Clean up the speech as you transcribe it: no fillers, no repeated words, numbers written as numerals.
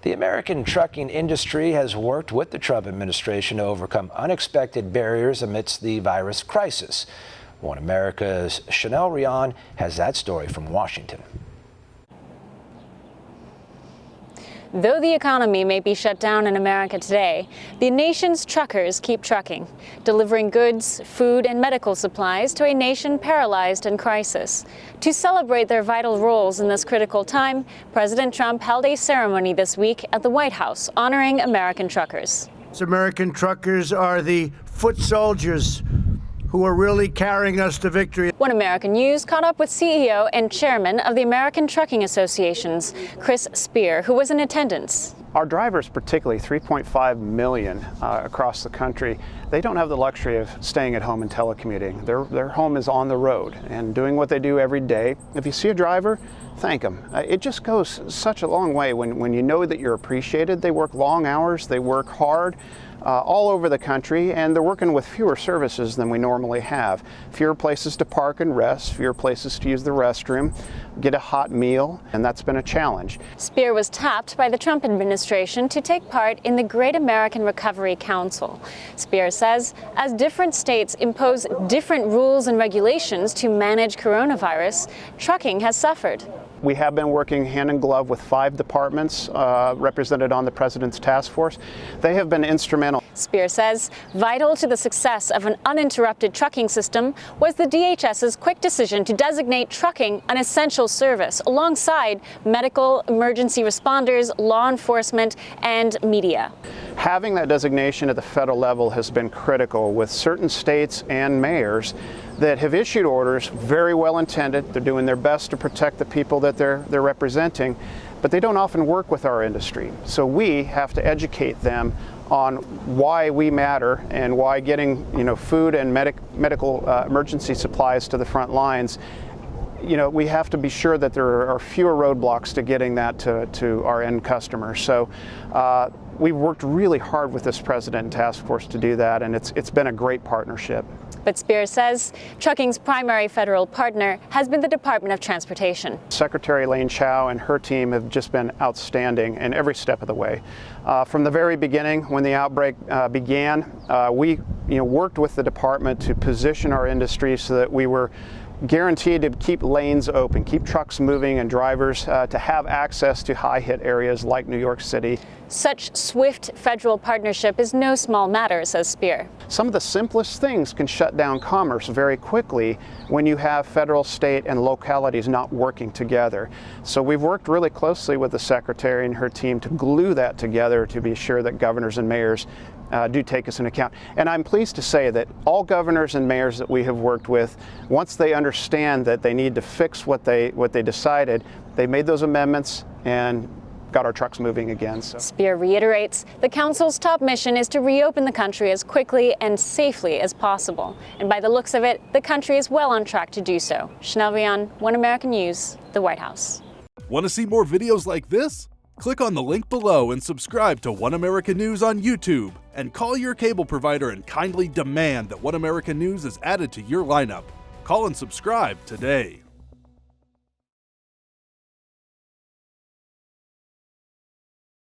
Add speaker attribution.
Speaker 1: The American trucking industry has worked with the Trump administration to overcome unexpected barriers amidst the virus crisis. One America's Chanel Rion has that story from Washington.
Speaker 2: Though the economy may be shut down in America today, the nation's truckers keep trucking, delivering goods, food, and medical supplies to a nation paralyzed in crisis. To celebrate their vital roles in this critical time, President Trump held a ceremony this week at the White House honoring American truckers.
Speaker 3: American truckers are the foot soldiers who are really carrying us to victory.
Speaker 2: One American News caught up with CEO and chairman of the American Trucking Associations, Chris Spear, who was in attendance.
Speaker 4: Our drivers, particularly 3.5 million across the country, they don't have the luxury of staying at home and telecommuting. Their home is on the road and doing what they do every day. If you see a driver, thank them. It just goes such a long way when you know that you're appreciated. They work long hours, they work hard. All over the country, and they're working with fewer services than we normally have. Fewer places to park and rest, fewer places to use the restroom, get a hot meal, and that's been a challenge.
Speaker 2: Spear was tapped by the Trump administration to take part in the Great American Recovery Council. Spear says as different states impose different rules and regulations to manage coronavirus, trucking has suffered.
Speaker 4: We have been working hand in glove with 5 departments represented on the President's task force. They have been instrumental.
Speaker 2: Spear says vital to the success of an uninterrupted trucking system was the DHS's quick decision to designate trucking an essential service alongside medical, emergency responders, law enforcement, and media.
Speaker 4: Having that designation at the federal level has been critical, with certain states and mayors that have issued orders, very well intended. They're doing their best to protect the people that they're representing, but they don't often work with our industry. So we have to educate them on why we matter and why getting food and medical emergency supplies to the front lines. We have to be sure that there are fewer roadblocks to getting that to our end customers. So we've worked really hard with this President and task force to do that, and it's been a great partnership.
Speaker 2: But Spear says trucking's primary federal partner has been the Department of Transportation.
Speaker 4: Secretary Elaine Chao and her team have just been outstanding in every step of the way. From the very beginning, when the outbreak began, we worked with the department to position our industry so that we were guaranteed to keep lanes open, keep trucks moving, and drivers to have access to high-hit areas like New York City.
Speaker 2: Such swift federal partnership is no small matter, says Spear.
Speaker 4: Some of the simplest things can shut down commerce very quickly when you have federal, state, and localities not working together. So we've worked really closely with the Secretary and her team to glue that together to be sure that governors and mayors do take us into account. And I'm pleased to say that all governors and mayors that we have worked with, once they understand that they need to fix what they decided, they made those amendments and got our trucks moving again. So.
Speaker 2: Spear reiterates the council's top mission is to reopen the country as quickly and safely as possible. And by the looks of it, the country is well on track to do so. Chanel Rion, One American News, the White House.
Speaker 5: Want to see more videos like this? Click on the link below and subscribe to One American News on YouTube. And call your cable provider and kindly demand that One American News is added to your lineup. Call and subscribe today.